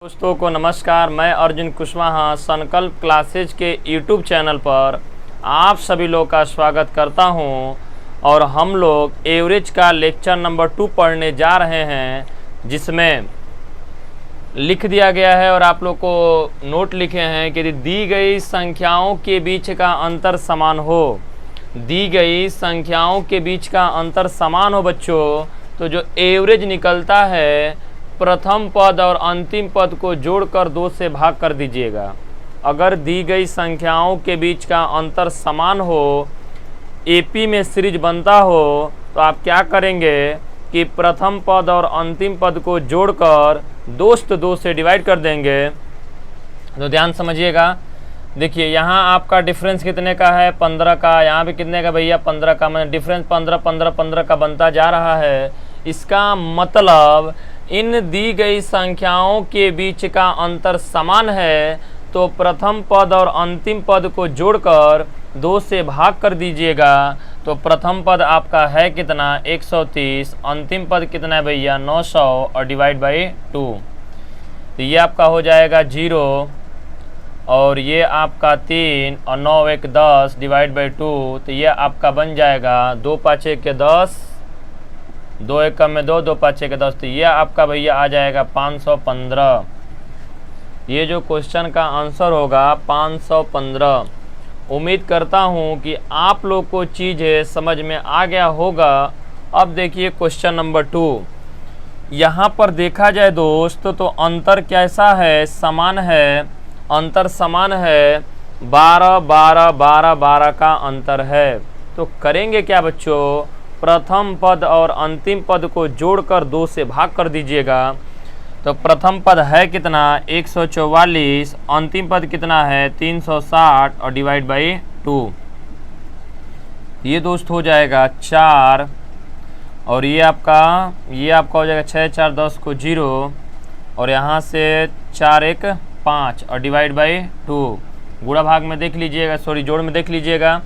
दोस्तों को नमस्कार। मैं अर्जुन कुशवाहा संकल्प क्लासेज के यूट्यूब चैनल पर आप सभी लोग का स्वागत करता हूं। और हम लोग एवरेज का लेक्चर नंबर 2 पढ़ने जा रहे हैं, जिसमें लिख दिया गया है और आप लोग को नोट लिखे हैं कि दी गई संख्याओं के बीच का अंतर समान हो। दी गई संख्याओं के बीच का अंतर समान हो बच्चों, तो जो एवरेज निकलता है प्रथम पद और अंतिम पद को जोड़कर 2 से भाग कर दीजिएगा। अगर दी गई संख्याओं के बीच का अंतर समान हो, एपी में सीरीज बनता हो, तो आप क्या करेंगे कि प्रथम पद और अंतिम पद को जोड़कर 2 से डिवाइड कर देंगे। तो ध्यान समझिएगा। देखिए यहाँ आपका डिफरेंस कितने का है, 15 का। यहाँ भी कितने का भैया, 15 का। मतलब डिफरेंस 15 का बनता जा रहा है। इसका मतलब इन दी गई संख्याओं के बीच का अंतर समान है, तो प्रथम पद और अंतिम पद को जोड़कर 2 से भाग कर दीजिएगा। तो प्रथम पद आपका है कितना, 130। अंतिम पद कितना है भैया, 900 और डिवाइड बाई 2। तो ये आपका हो जाएगा 0 और ये आपका 3 और 9 1 10 डिवाइड बाई 2। तो ये आपका बन जाएगा 2 5 के 10, 2 1 में 2, 2 5 के 10। तो ये आपका भैया आ जाएगा 515। ये जो क्वेश्चन का आंसर होगा 515। उम्मीद करता हूँ कि आप लोग को चीज़ें समझ में आ गया होगा। अब देखिए क्वेश्चन नंबर 2। यहाँ पर देखा जाए दोस्त तो अंतर कैसा है, समान है। अंतर समान है, 12 12 12 12 का अंतर है। तो करेंगे क्या बच्चों, प्रथम पद और अंतिम पद को जोड़कर 2 से भाग कर दीजिएगा। तो प्रथम पद है कितना, 144। अंतिम पद कितना है, 360 और डिवाइड बाई 2। ये दोस्त हो जाएगा 4 और ये आपका हो जाएगा 6 4 10 को 0 और यहाँ से 4 1 5 और डिवाइड बाई 2। गुणा भाग में देख लीजिएगा, सॉरी जोड़ में देख लीजिएगा।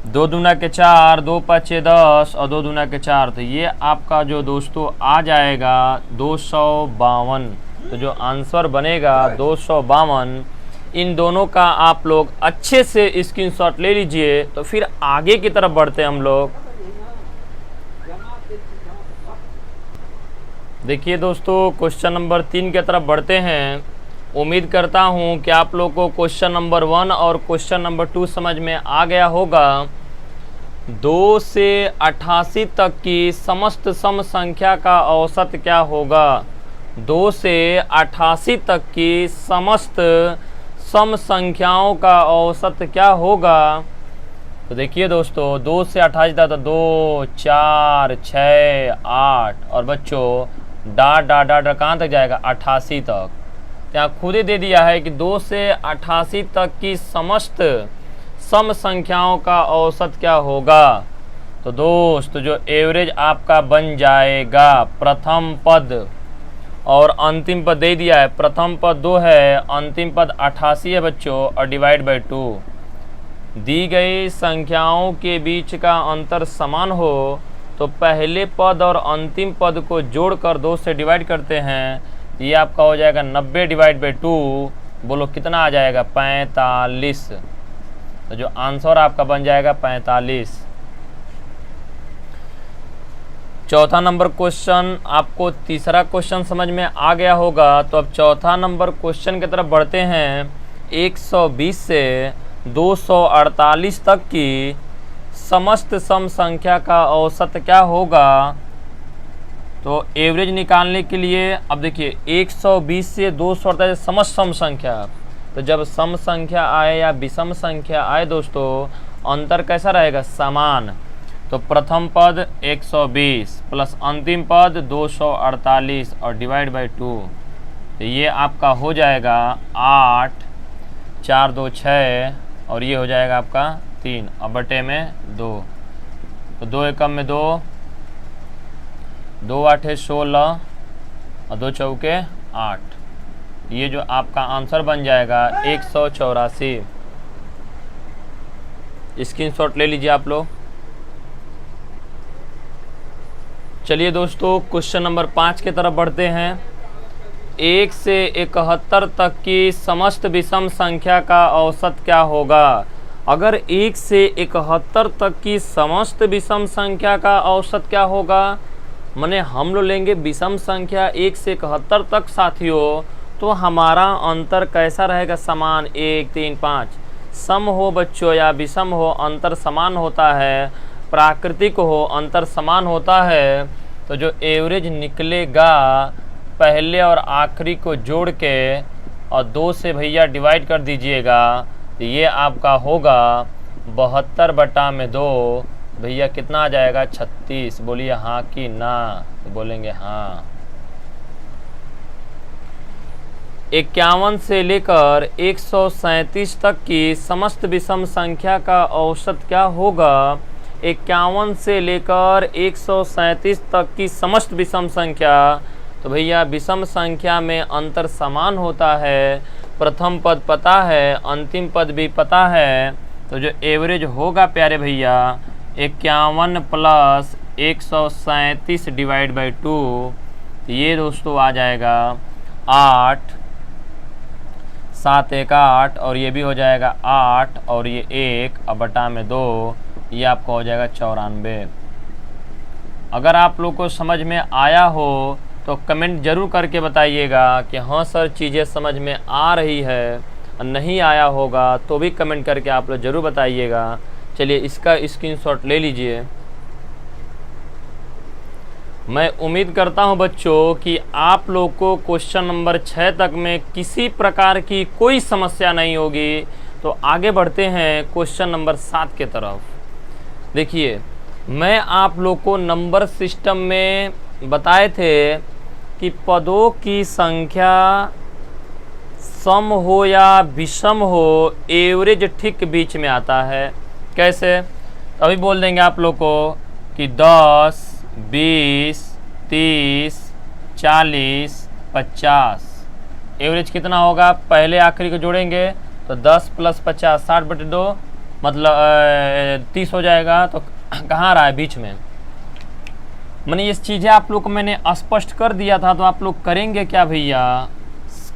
2 दूना के 4, 2 5 10 और 2 दूना के 4। तो ये आपका जो दोस्तों आ जाएगा 252। तो जो आंसर बनेगा 252, इन दोनों का आप लोग अच्छे से स्क्रीनशॉट ले लीजिए। तो फिर आगे की तरफ बढ़ते हैं हम लोग। देखिए दोस्तों क्वेश्चन नंबर 3 की तरफ बढ़ते हैं। उम्मीद करता हूं कि आप लोग को क्वेश्चन नंबर 1 और क्वेश्चन नंबर 2 समझ में आ गया होगा। 2 से 88 तक की समस्त सम संख्या का औसत क्या होगा। 2 से 88 तक की समस्त सम संख्याओं का औसत क्या होगा। तो देखिए दोस्तों 2 से 88 तक, तो 2 4 6 8 और बच्चों डाट कहाँ तक जाएगा, 88 तक। यहाँ खुद ही दे दिया है कि 2 से 88 तक की समस्त सम संख्याओं का औसत क्या होगा। तो दोस्त जो एवरेज आपका बन जाएगा, प्रथम पद और अंतिम पद दे दिया है। प्रथम पद 2 है, अंतिम पद 88 है बच्चों और डिवाइड बाई 2। दी गई संख्याओं के बीच का अंतर समान हो, तो पहले पद और अंतिम पद को जोड़कर 2 से डिवाइड करते हैं। ये आपका हो जाएगा 90 डिवाइड बाई 2। बोलो कितना आ जाएगा, 45। तो जो आंसर आपका बन जाएगा 45। चौथा नंबर क्वेश्चन, आपको तीसरा क्वेश्चन समझ में आ गया होगा। तो अब चौथा नंबर क्वेश्चन की तरफ बढ़ते हैं। 120 से 248 तक की समस्त सम संख्या का औसत क्या होगा। तो एवरेज निकालने के लिए अब देखिए 120 से 248 समस्त सम संख्या। तो जब सम संख्या आए या विषम संख्या आए दोस्तों, अंतर कैसा रहेगा, समान। तो प्रथम पद 120 प्लस अंतिम पद 248 और डिवाइड बाई 2। तो ये आपका हो जाएगा 8 4 2 6 और ये हो जाएगा आपका 3 और बटे में 2। तो 2 एकम में 2, 2 8 16 और 2 चौके 8। ये जो आपका आंसर बन जाएगा 184। स्क्रीनशॉट ले लीजिए आप लोग। चलिए दोस्तों क्वेश्चन नंबर 5 की तरफ बढ़ते हैं। 1 से 71 तक की समस्त विषम संख्या का औसत क्या होगा। अगर 1 से 71 तक की समस्त विषम संख्या का औसत क्या होगा, माने हम लोग लेंगे विषम संख्या 1 से 71 तक साथियों, तो हमारा अंतर कैसा रहेगा, समान 1 3 5। सम हो बच्चों या विषम हो, अंतर समान होता है, प्राकृतिक हो अंतर समान होता है। तो जो एवरेज निकलेगा पहले और आखिरी को जोड़ के और 2 से भैया डिवाइड कर दीजिएगा, तो ये आपका होगा 72/2। भैया कितना आ जाएगा, 36। बोलिए हाँ कि ना, तो बोलेंगे हाँ। 51 से लेकर 137 तक की समस्त विषम संख्या का औसत क्या होगा। 51 से लेकर 137 तक की समस्त विषम संख्या, तो भैया विषम संख्या में अंतर समान होता है, प्रथम पद पता है, अंतिम पद भी पता है। तो जो एवरेज होगा प्यारे भैया 51 प्लस 137 डिवाइड बाई 2, ये दोस्तों आ जाएगा 8, 7 1 8, और ये भी हो जाएगा 8, और ये 1 और बटा में 2, ये आपका हो जाएगा 94। अगर आप लोग को समझ में आया हो तो कमेंट ज़रूर करके बताइएगा कि हाँ सर चीज़ें समझ में आ रही है, नहीं आया होगा तो भी कमेंट करके आप लोग ज़रूर बताइएगा। चलिए इसका स्क्रीनशॉट ले लीजिए। मैं उम्मीद करता हूं बच्चों कि आप लोग को क्वेश्चन नंबर 6 तक में किसी प्रकार की कोई समस्या नहीं होगी। तो आगे बढ़ते हैं क्वेश्चन नंबर 7 के तरफ। देखिए मैं आप लोग को नंबर सिस्टम में बताए थे कि पदों की संख्या सम हो या विषम हो, एवरेज ठीक बीच में आता है। कैसे, अभी बोल देंगे आप लोग को कि 10 20 30 40 50, एवरेज कितना होगा, पहले आखिरी को जोड़ेंगे तो 10 + 50 60/2 मतलब 30 हो जाएगा। तो कहाँ रहा है, बीच में। मैंने ये चीज़ें आप लोग को मैंने स्पष्ट कर दिया था, तो आप लोग करेंगे क्या भैया,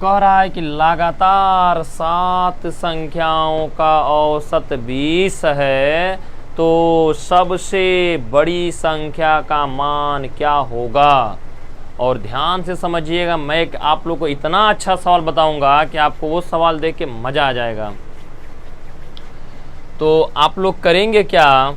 कह रहा है कि लगातार 7 संख्याओं का औसत 20 है, तो सबसे बड़ी संख्या का मान क्या होगा। और ध्यान से समझिएगा, मैं आप लोग को इतना अच्छा सवाल बताऊंगा कि आपको वो सवाल देख के मज़ा आ जाएगा। तो आप लोग करेंगे क्या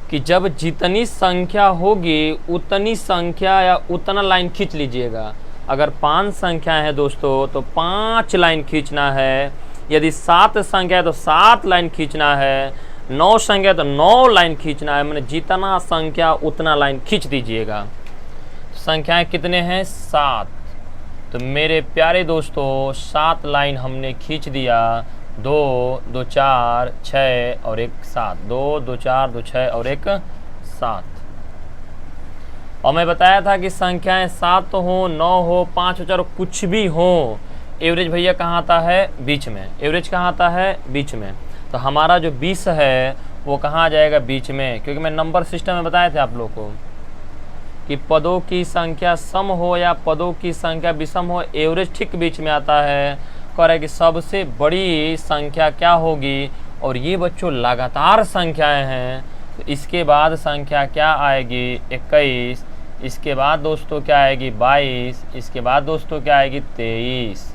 कि जब जितनी संख्या होगी उतनी संख्या या उतना लाइन खींच लीजिएगा। अगर 5 संख्या है दोस्तों तो 5 लाइन खींचना है, यदि 7 संख्या है तो 7 लाइन खींचना है, 9 संख्या तो 9 लाइन खींचना है। मैंने जितना संख्या उतना लाइन खींच दीजिएगा। संख्याएं कितने हैं, 7। तो मेरे प्यारे दोस्तों 7 लाइन हमने खींच दिया, 2 2 4 6 और 1 7, 2 2 4 2 6 और 1 7। और मैं बताया था कि संख्याएं 7 हो, 9 हो, 5 हो, 4 कुछ भी हो, एवरेज भैया कहाँ आता है, बीच में। एवरेज कहाँ आता है, बीच में। तो हमारा जो 20 है वो कहाँ आ जाएगा, बीच में। क्योंकि मैं नंबर सिस्टम में बताए थे आप लोग को कि पदों की संख्या सम हो या पदों की संख्या विषम हो, एवरेज ठीक बीच में आता है। कह रहा है कि सबसे बड़ी संख्या क्या होगी, और ये बच्चों लगातार संख्याएं हैं। तो इसके बाद संख्या क्या आएगी, 21। इसके बाद दोस्तों क्या आएगी, 22। इसके बाद दोस्तों क्या आएगी, 23।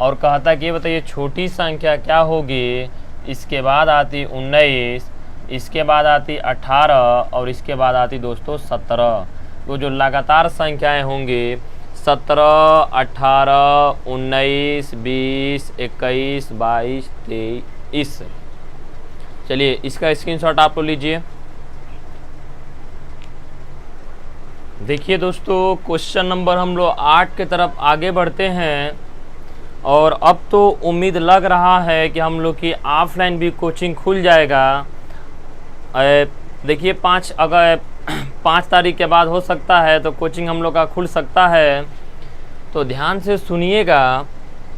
और कहता कि ये बताइए छोटी संख्या क्या होगी। इसके बाद आती 19, इसके बाद आती 18 और इसके बाद आती दोस्तों 17। तो जो लगातार संख्याएं होंगी 17 18 19 20 21 22 23। चलिए इसका स्क्रीनशॉट आप लोग लीजिए। देखिए दोस्तों क्वेश्चन नंबर हम लोग 8 की तरफ आगे बढ़ते हैं। और अब तो उम्मीद लग रहा है कि हम लोग की ऑफलाइन भी कोचिंग खुल जाएगा। देखिए 5 तारीख के बाद हो सकता है तो कोचिंग हम लोग का खुल सकता है। तो ध्यान से सुनिएगा,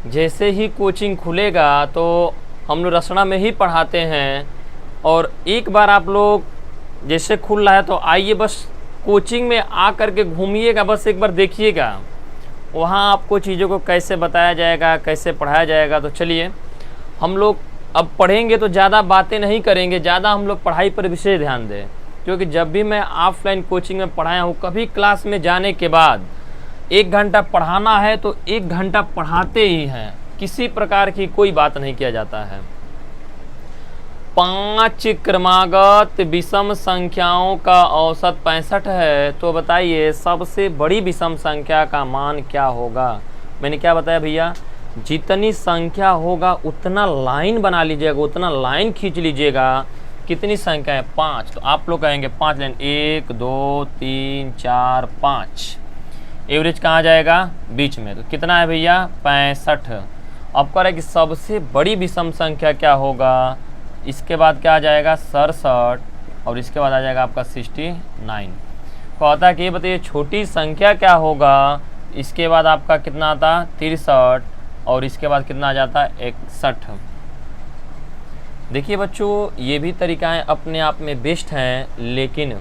जैसे ही कोचिंग खुलेगा तो हम लोग रसना में ही पढ़ाते हैं। और एक बार आप लोग जैसे खुल रहा है तो आइए, बस कोचिंग में आ कर के घूमिएगा, बस एक बार देखिएगा। वहाँ आपको चीज़ों को कैसे बताया जाएगा, कैसे पढ़ाया जाएगा। तो चलिए हम लोग अब पढ़ेंगे तो ज़्यादा बातें नहीं करेंगे, ज़्यादा हम लोग पढ़ाई पर विशेष ध्यान दें, क्योंकि जब भी मैं ऑफलाइन कोचिंग में पढ़ाया हूँ, कभी क्लास में जाने के बाद 1 घंटा पढ़ाना है तो 1 घंटा पढ़ाते ही हैं, किसी प्रकार की कोई बात नहीं किया जाता है। 5 क्रमागत विषम संख्याओं का औसत 65 है, तो बताइए सबसे बड़ी विषम संख्या का मान क्या होगा। मैंने क्या बताया भैया, जितनी संख्या होगा उतना लाइन बना लीजिएगा, उतना लाइन खींच लीजिएगा। कितनी संख्या है 5, तो आप लोग कहेंगे 5 लाइन, 1 2 3 4 5। एवरेज कहाँ जाएगा, बीच में, तो कितना है भैया 65। अब कह रहा है कि सबसे बड़ी विषम संख्या क्या होगा, इसके बाद क्या आ जाएगा 67, और इसके बाद आ जाएगा आपका 69। कहता है कि ये बताइए छोटी संख्या क्या होगा, इसके बाद आपका कितना आता 63, और इसके बाद कितना आ जाता है 61। देखिए बच्चों, ये भी तरीकाएं अपने आप में बेस्ट हैं, लेकिन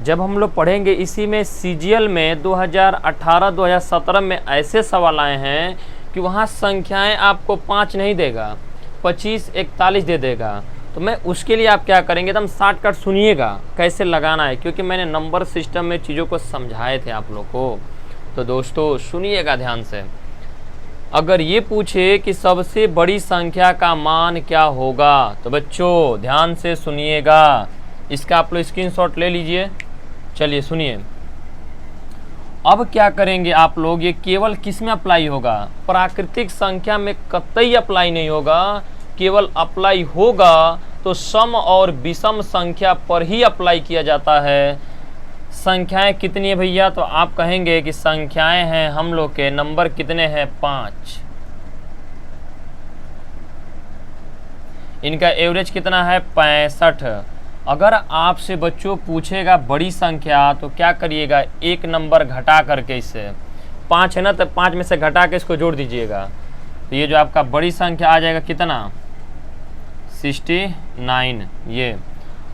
जब हम लोग पढ़ेंगे इसी में सीजीएल में 2018-2017 में ऐसे सवाल आए हैं कि वहाँ संख्याएं आपको 5 नहीं देगा, 25 41 दे देगा। तो मैं उसके लिए आप क्या करेंगे, एकदम शॉर्टकट सुनिएगा कैसे लगाना है, क्योंकि मैंने नंबर सिस्टम में चीज़ों को समझाए थे आप लोग को। तो दोस्तों सुनिएगा ध्यान से। अगर ये पूछे कि सबसे बड़ी संख्या का मान क्या होगा, तो बच्चों ध्यान से सुनिएगा, इसका आप लोग स्क्रीनशॉट ले लीजिए। चलिए सुनिए, अब क्या करेंगे आप लोग, ये केवल किस में अप्लाई होगा, प्राकृतिक संख्या में कतई अप्लाई नहीं होगा, केवल अप्लाई होगा तो सम और विषम संख्या पर ही अप्लाई किया जाता है। संख्याएं कितनी है भैया, तो आप कहेंगे कि संख्याएं हैं हम लोग के, नंबर कितने हैं 5, इनका एवरेज कितना है 65। अगर आपसे बच्चों पूछेगा बड़ी संख्या, तो क्या करिएगा, 1 नंबर घटा करके, इससे 5 है ना, तो 5 में से घटा के इसको जोड़ दीजिएगा, तो ये जो आपका बड़ी संख्या आ जाएगा कितना 69 ये।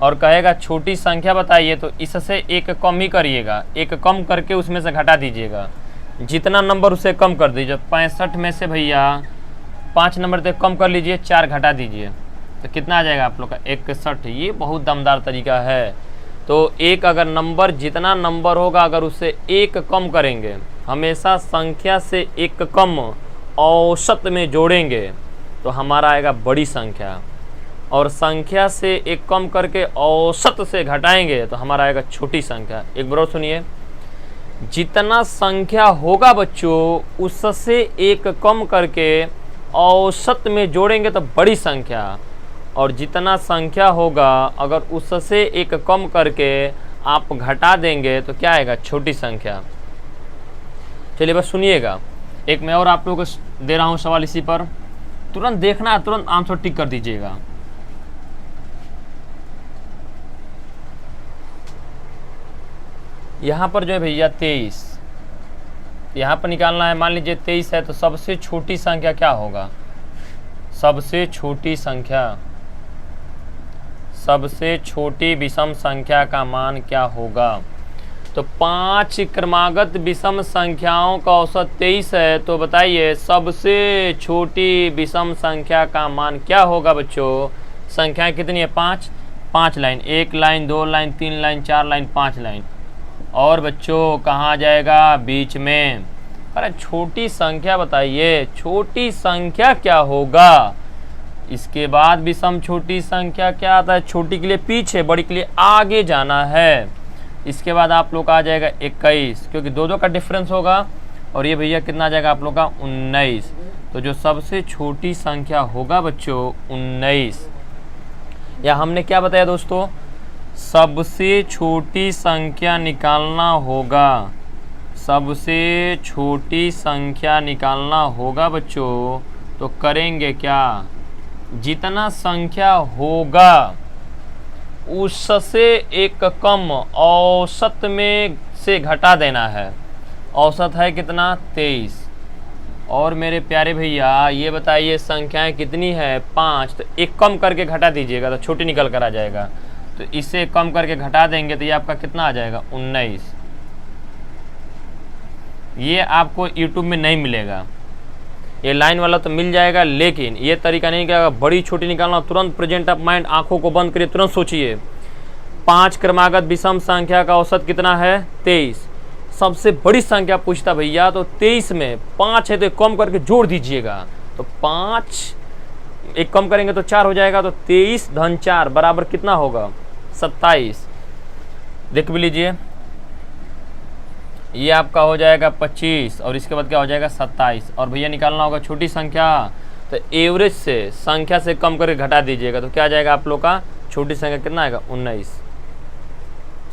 और कहेगा छोटी संख्या बताइए, तो इससे 1 कम ही करिएगा, 1 कम करके उसमें से घटा दीजिएगा, जितना नंबर उसे कम कर दीजिए। 65 में से भैया 5 नंबर तक कम कर लीजिए, 4 घटा दीजिए, तो कितना आ जाएगा आप लोग का 61। ये बहुत दमदार तरीका है। तो एक अगर नंबर, जितना नंबर होगा अगर उससे 1 कम करेंगे, हमेशा संख्या से 1 कम औसत में जोड़ेंगे तो हमारा आएगा बड़ी संख्या, और संख्या से 1 कम करके औसत से घटाएंगे तो हमारा आएगा छोटी संख्या। एक बार सुनिए, जितना संख्या होगा बच्चों उससे 1 कम करके औसत में जोड़ेंगे तो बड़ी संख्या, और जितना संख्या होगा अगर उससे 1 कम करके आप घटा देंगे तो क्या आएगा छोटी संख्या। चलिए बस सुनिएगा, एक मैं और आप लोगों को दे रहा हूँ सवाल, इसी पर तुरंत देखना है, तुरंत आंसर टिक कर दीजिएगा। यहाँ पर जो है भैया 23, यहाँ पर निकालना है। मान लीजिए 23 है, तो सबसे छोटी संख्या क्या होगा, सबसे छोटी संख्या, सबसे छोटी विषम संख्या का मान क्या होगा। तो 5 क्रमागत विषम संख्याओं का औसत 23 है, तो बताइए सबसे छोटी विषम संख्या का मान क्या होगा बच्चों। संख्याएं कितनी है 5, 5 line, 1 line 2 line 3 line 4 line 5 line, और बच्चों कहाँ जाएगा बीच में। अरे छोटी संख्या बताइए, छोटी संख्या क्या होगा। इसके बाद विषम छोटी संख्या क्या आता है, छोटी के लिए पीछे, बड़ी के लिए आगे जाना है। इसके बाद आप लोग का आ जाएगा 21, क्योंकि 2 का डिफरेंस होगा, और ये भैया कितना आ जाएगा आप लोग का 19। तो जो सबसे छोटी संख्या होगा बच्चों 19। या हमने क्या बताया दोस्तों, सबसे छोटी संख्या निकालना होगा, सबसे छोटी संख्या निकालना होगा बच्चों। तो करेंगे क्या, जितना संख्या होगा उससे 1 कम औसत में से घटा देना है। औसत है कितना 23। और मेरे प्यारे भैया ये बताइए संख्याएं कितनी है 5, तो 1 कम करके घटा दीजिएगा तो छोटी निकल कर आ जाएगा। तो इससे कम करके घटा देंगे तो ये आपका कितना आ जाएगा 19। ये आपको यूट्यूब में नहीं मिलेगा। ये लाइन वाला तो मिल जाएगा, लेकिन ये तरीका नहीं कि अगर बड़ी छोटी निकालना तुरंत प्रेजेंट ऑफ माइंड, आंखों को बंद करिए, तुरंत सोचिए 5 क्रमागत विषम संख्या का औसत कितना है 23। सबसे बड़ी संख्या पूछता भैया, तो 23 में 5 है तो एक कम करके जोड़ दीजिएगा, तो 5 एक कम करेंगे तो 4 हो जाएगा, तो 23 धन 4 बराबर कितना होगा 27। देख भी लीजिए, ये आपका हो जाएगा 25 और इसके बाद क्या हो जाएगा 27। और भैया निकालना होगा छोटी संख्या, तो एवरेज से संख्या से कम करके घटा दीजिएगा, तो क्या आ जाएगा आप लोग का छोटी संख्या कितना आएगा 19।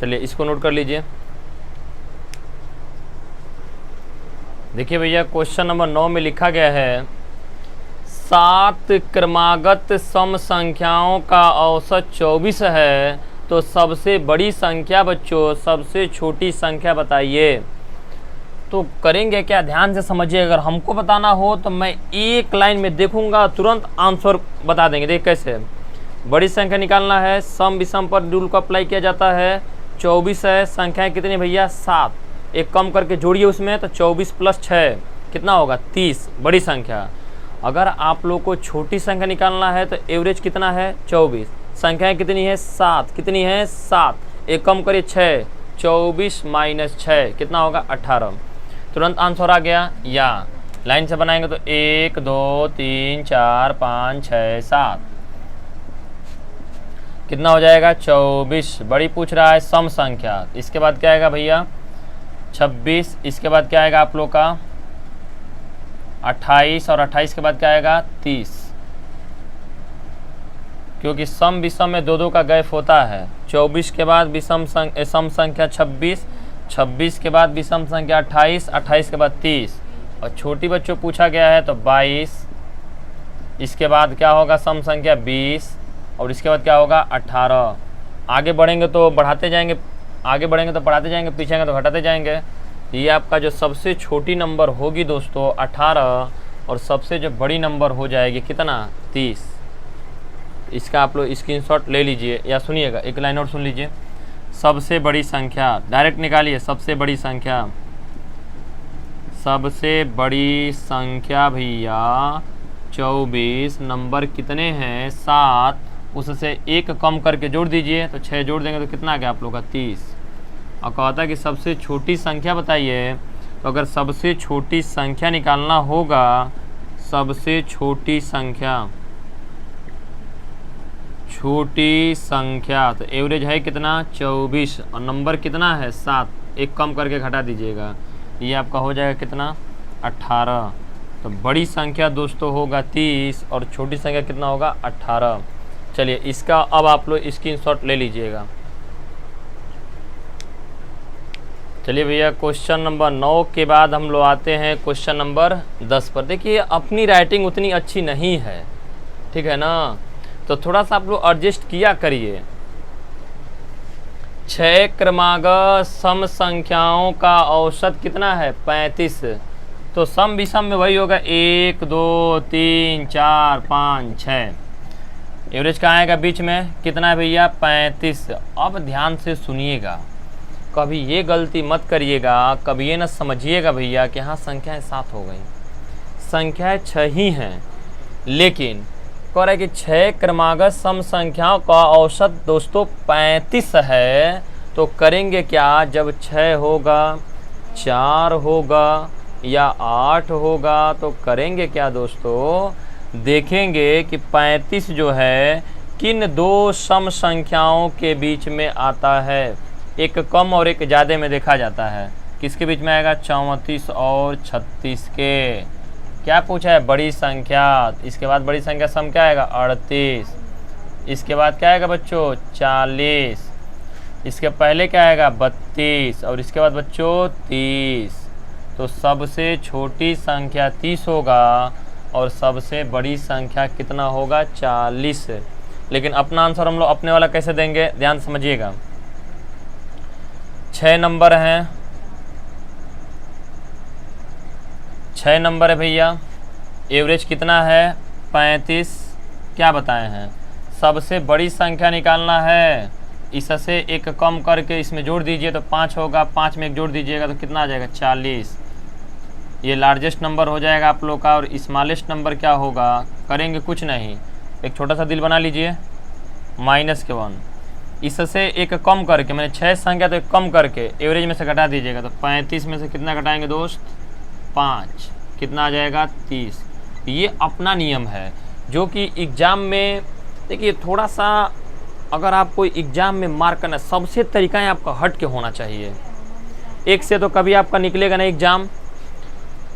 चलिए इसको नोट कर लीजिए। देखिए भैया क्वेश्चन नंबर 9 में लिखा गया है 7 क्रमागत सम संख्याओं का औसत 24 है, तो सबसे बड़ी संख्या बच्चों सबसे छोटी संख्या बताइए। तो करेंगे क्या, ध्यान से समझिए। अगर हमको बताना हो तो मैं एक लाइन में देखूंगा, तुरंत आंसर बता देंगे। देख कैसे बड़ी संख्या निकालना है, सम विषम पर रूल को अप्लाई किया जाता है। 24 है, संख्याएं कितनी भैया 7, एक कम करके जोड़िए उसमें, तो 24 + 6 कितना होगा 30, बड़ी संख्या। अगर आप लोग को छोटी संख्या निकालना है तो एवरेज कितना है 24, संख्याएं कितनी है 7, कितनी है 7, एक कम करिए 6, 24 - 6 कितना होगा 18। तुरंत आंसर आ गया। या लाइन से बनाएंगे तो 1 2 3 4 5 6 7 कितना हो जाएगा 24। बड़ी पूछ रहा है सम संख्या, इसके बाद क्या आएगा भैया 26, इसके बाद क्या आएगा आप लोग का 28 और 28 के बाद क्या आएगा 30, क्योंकि सम विषम में 2 का गैप होता है। 24 के बाद विषम सम संख्या 26, 26 के बाद विषम संख्या 28, 28 के बाद 30 और छोटी बच्चों पूछा गया है तो 22, इसके बाद क्या होगा सम संख्या 20 और इसके बाद क्या होगा 18। आगे बढ़ेंगे तो बढ़ाते जाएंगे, आगे बढ़ेंगे तो बढ़ाते जाएंगे, पीछे आएंगे तो घटाते जाएंगे। ये आपका जो सबसे छोटी नंबर होगी दोस्तों 18 और सबसे जो बड़ी नंबर हो जाएगी कितना 30। इसका आप लोग स्क्रीनशॉट ले लीजिए या सुनिएगा, एक लाइन और सुन लीजिए। सबसे बड़ी संख्या डायरेक्ट निकालिए, सबसे बड़ी संख्या, सबसे बड़ी संख्या भैया 24, नंबर कितने हैं 7, उससे एक कम करके जोड़ दीजिए तो 6 जोड़ देंगे तो कितना आ गया आप लोग का 30। और कहता है कि सबसे छोटी संख्या बताइए, तो अगर सबसे छोटी संख्या निकालना होगा, सबसे छोटी संख्या तो एवरेज है कितना 24 और नंबर कितना है 7, एक कम करके घटा दीजिएगा, ये आपका हो जाएगा कितना 18। तो बड़ी संख्या दोस्तों होगा 30 और छोटी संख्या कितना होगा 18। चलिए इसका अब आप लोग स्क्रीनशॉट ले लीजिएगा। चलिए भैया क्वेश्चन नंबर 9 के बाद हम लोग आते हैं क्वेश्चन नंबर 10 पर। देखिए अपनी राइटिंग उतनी अच्छी नहीं है, ठीक है ना, तो थोड़ा सा आप लोग एडजस्ट किया करिए। 6 क्रमागत सम संख्याओं का औसत कितना है 35, तो सम विषम में वही होगा 1 2 3 4 5 6, एवरेज कहाँ आएगा बीच में कितना है भैया 35। अब ध्यान से सुनिएगा, कभी ये गलती मत करिएगा, कभी ये न समझिएगा भैया कि हाँ संख्याएं 7 हो गई, संख्याएं 6 ही हैं, लेकिन कह रहा है कि 6 क्रमागत सम संख्याओं का औसत दोस्तों 35 है। तो करेंगे क्या, जब 6 होगा 4 होगा या 8 होगा तो करेंगे क्या दोस्तों, देखेंगे कि 35 जो है किन 2 सम संख्याओं के बीच में आता है, एक कम और एक ज़्यादा में देखा जाता है। किसके बीच में आएगा 34 और 36 के। क्या पूछा है बड़ी संख्या, इसके बाद बड़ी संख्या सम क्या आएगा 38, इसके बाद क्या आएगा बच्चों 40, इसके पहले क्या आएगा 32 और इसके बाद बच्चों 30। तो सबसे छोटी संख्या 30 होगा और सबसे बड़ी संख्या कितना होगा 40। लेकिन अपना आंसर हम लोग अपने वाला कैसे देंगे, ध्यान समझिएगा। 6 नंबर हैं, 6 नंबर है भैया, एवरेज कितना है 35, क्या बताए हैं, सबसे बड़ी संख्या निकालना है, इससे एक कम करके इसमें जोड़ दीजिए तो 5 होगा, 5 में एक जोड़ दीजिएगा तो कितना आ जाएगा 40। ये लार्जेस्ट नंबर हो जाएगा आप लोग का, और स्मॉलेस्ट नंबर क्या होगा, करेंगे कुछ नहीं, एक छोटा सा दिल बना लीजिए, -1। इससे एक कम करके, मैंने 6 संख्या तो एक कम करके एवरेज में से घटा दीजिएगा। तो 35 में से कितना घटाएंगे दोस्त, 5, कितना आ जाएगा, 30। ये अपना नियम है जो कि एग्ज़ाम में देखिए, थोड़ा सा अगर आप कोई एग्ज़ाम में मार्क करना, सबसे तरीका है आपका हट के होना चाहिए। एक से तो कभी आपका निकलेगा नहीं एग्ज़ाम।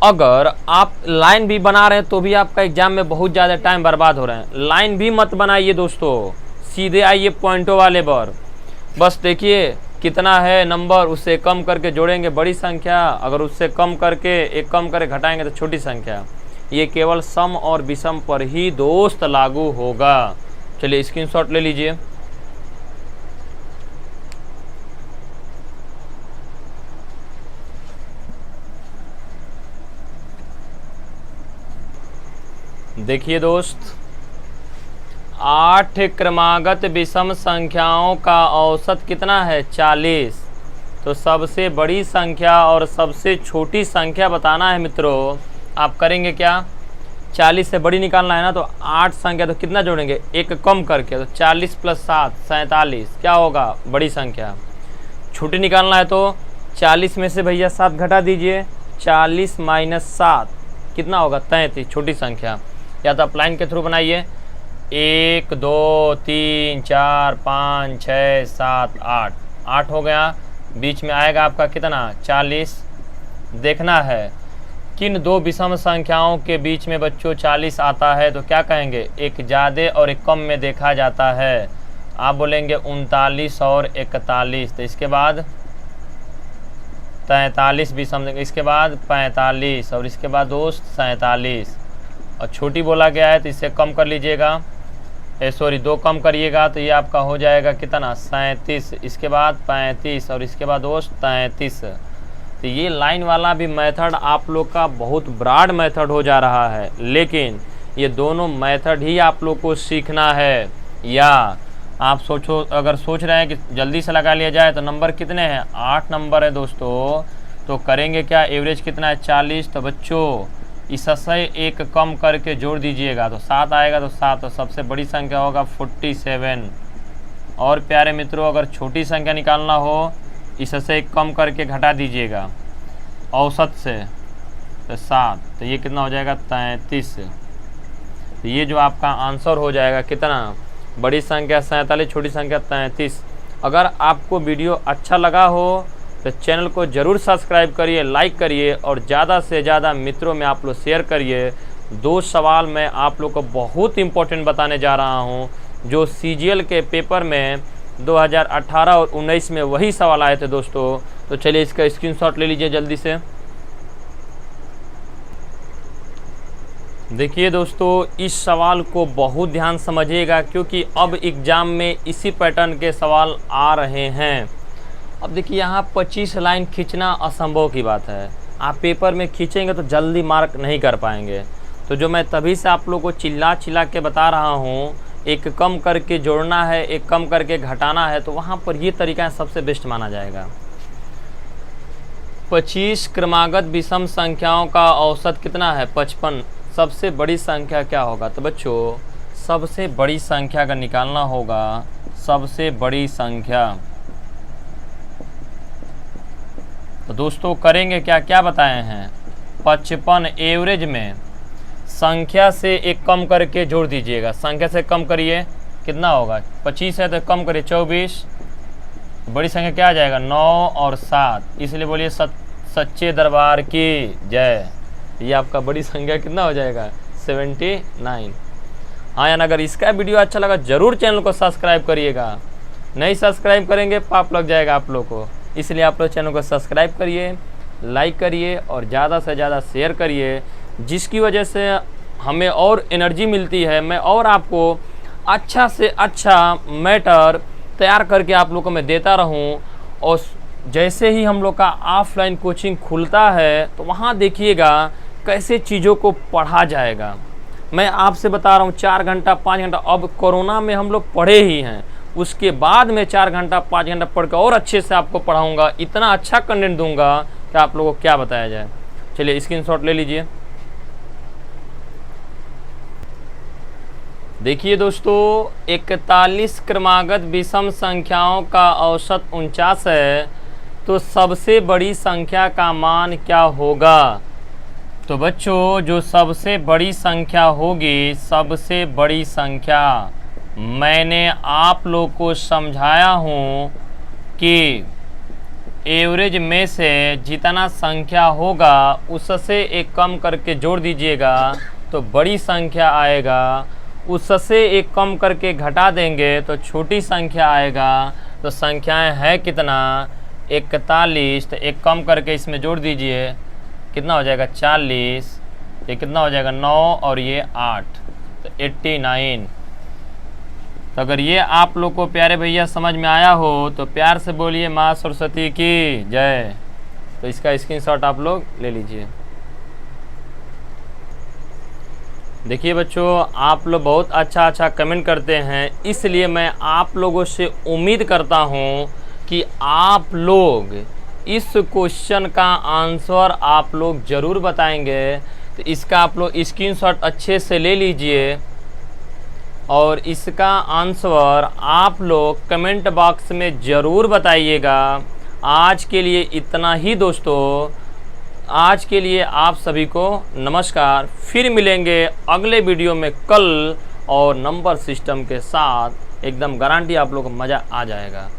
अगर आप लाइन भी बना रहे हैं तो भी आपका एग्ज़ाम में बहुत ज़्यादा टाइम बर्बाद हो रहा है। लाइन भी मत बनाइए दोस्तों, सीधे आइए पॉइंटों वाले पर। बस देखिए कितना है नंबर, उससे कम करके जोड़ेंगे बड़ी संख्या, अगर उससे कम करके एक कम करके घटाएंगे तो छोटी संख्या। ये केवल सम और विषम पर ही दोस्त लागू होगा। चलिए स्क्रीनशॉट ले लीजिए। देखिए दोस्त, 8 क्रमागत विषम संख्याओं का औसत कितना है, 40। तो सबसे बड़ी संख्या और सबसे छोटी संख्या बताना है मित्रों। आप करेंगे क्या, 40 से बड़ी निकालना है ना, तो 8 संख्या तो कितना जोड़ेंगे, एक कम करके, तो 40 + 7 47 क्या होगा, बड़ी संख्या। छोटी निकालना है तो 40 में से भैया 7 घटा दीजिए, 40 - 7 कितना होगा, 33, छोटी संख्या। या तो आप लाइन के थ्रू बनाइए, 1 2 3 4 5 6 7 8, 8 हो गया। बीच में आएगा आपका कितना, 40। देखना है किन दो विषम संख्याओं के बीच में बच्चों 40 आता है, तो क्या कहेंगे, एक ज़्यादा और एक कम में देखा जाता है। आप बोलेंगे 39 और 41। तो इसके बाद 43 विषम, इसके बाद 45 और इसके बाद दोस्त 47। और छोटी बोला गया है तो इससे कम कर लीजिएगा, सॉरी 2 कम करिएगा, तो ये आपका हो जाएगा कितना, 37। इसके बाद 35 और इसके बाद दोस्त 33। तो ये लाइन वाला भी मेथड आप लोग का बहुत ब्रॉड मेथड हो जा रहा है, लेकिन ये दोनों मेथड ही आप लोग को सीखना है। या आप सोचो, अगर सोच रहे हैं कि जल्दी से लगा लिया जाए, तो नंबर कितने हैं, 8 नंबर है दोस्तों। तो करेंगे क्या, एवरेज कितना है, 40। तो बच्चों इससे एक कम करके जोड़ दीजिएगा, तो 7 आएगा, तो 7। तो सबसे बड़ी संख्या होगा 47। और प्यारे मित्रों, अगर छोटी संख्या निकालना हो, इससे एक कम करके घटा दीजिएगा औसत से, तो 7। तो ये कितना हो जाएगा, 33। तो ये जो आपका आंसर हो जाएगा कितना, बड़ी संख्या 47, छोटी संख्या 33। अगर आपको वीडियो अच्छा लगा हो तो चैनल को ज़रूर सब्सक्राइब करिए, लाइक करिए और ज़्यादा से ज़्यादा मित्रों में आप लोग शेयर करिए। 2 सवाल मैं आप लोग को बहुत इंपॉर्टेंट बताने जा रहा हूं, जो सीजीएल के पेपर में 2018 और 19 में वही सवाल आए थे दोस्तों। तो चलिए इसका स्क्रीनशॉट ले लीजिए जल्दी से। देखिए दोस्तों, इस सवाल को बहुत ध्यान समझिएगा, क्योंकि अब एग्ज़ाम में इसी पैटर्न के सवाल आ रहे हैं। अब देखिए, यहाँ 25 लाइन खींचना असंभव की बात है। आप पेपर में खींचेंगे तो जल्दी मार्क नहीं कर पाएंगे। तो जो मैं तभी से आप लोगों को चिल्ला चिल्ला के बता रहा हूँ, एक कम करके जोड़ना है, एक कम करके घटाना है, तो वहाँ पर ये तरीका सबसे बेस्ट माना जाएगा। 25 क्रमागत विषम संख्याओं का औसत कितना है, 55। सबसे बड़ी संख्या क्या होगा, तो बच्चों सबसे बड़ी संख्या का निकालना होगा, सबसे बड़ी संख्या। तो दोस्तों करेंगे क्या, क्या बताए हैं, 55 एवरेज में संख्या से एक कम करके जोड़ दीजिएगा। संख्या से कम करिए, कितना होगा, 25 है तो कम करिए 24। बड़ी संख्या क्या आ जाएगा, 9 और 7। इसलिए बोलिए सच्चे दरबार की जय। ये आपका बड़ी संख्या कितना हो जाएगा, 79। हाँ यार, अगर इसका वीडियो अच्छा लगा ज़रूर चैनल को सब्सक्राइब करिएगा। नहीं सब्सक्राइब करेंगे पाप लग जाएगा आप लोग को। इसलिए आप लोग चैनल को सब्सक्राइब करिए, लाइक करिए और ज़्यादा से ज़्यादा शेयर करिए, जिसकी वजह से हमें और एनर्जी मिलती है। मैं और आपको अच्छा से अच्छा मैटर तैयार करके आप लोगों को मैं देता रहूं। और जैसे ही हम लोग का ऑफलाइन कोचिंग खुलता है तो वहाँ देखिएगा कैसे चीज़ों को पढ़ा जाएगा। मैं आपसे बता रहा हूँ 4 घंटा 5 घंटा, अब कोरोना में हम लोग पढ़े ही हैं, उसके बाद मैं 4 घंटा 5 घंटा पढ़ कर और अच्छे से आपको पढ़ाऊँगा। इतना अच्छा कंटेंट दूंगा कि आप लोगों को क्या बताया जाए। चलिए स्क्रीनशॉट ले लीजिए। देखिए दोस्तों, 41 क्रमागत विषम संख्याओं का औसत 49 है, तो सबसे बड़ी संख्या का मान क्या होगा? तो बच्चों, जो सबसे बड़ी संख्या होगी, सबसे बड़ी संख्या मैंने आप लोग को समझाया हूँ कि एवरेज में से जितना संख्या होगा उससे एक कम करके जोड़ दीजिएगा तो बड़ी संख्या आएगा, उससे एक कम करके घटा देंगे तो छोटी संख्या आएगा। तो संख्याएं है कितना? 41। तो एक कम करके इसमें जोड़ दीजिए, कितना हो जाएगा? 40। ये कितना हो जाएगा? 9 और ये 8, तो 89। तो अगर ये आप लोग को प्यारे भैया समझ में आया हो तो प्यार से बोलिए माँ सरस्वती की जय। तो इसका स्क्रीनशॉट आप लोग ले लीजिए। देखिए बच्चों, आप लोग बहुत अच्छा कमेंट करते हैं, इसलिए मैं आप लोगों से उम्मीद करता हूं कि आप लोग इस क्वेश्चन का आंसर आप लोग ज़रूर बताएंगे। तो इसका आप लोग स्क्रीनशॉट अच्छे से ले लीजिए और इसका आंसर आप लोग कमेंट बॉक्स में ज़रूर बताइएगा। आज के लिए इतना ही दोस्तों, आज के लिए आप सभी को नमस्कार। फिर मिलेंगे अगले वीडियो में कल और नंबर सिस्टम के साथ। एकदम गारंटी आप लोग को मज़ा आ जाएगा।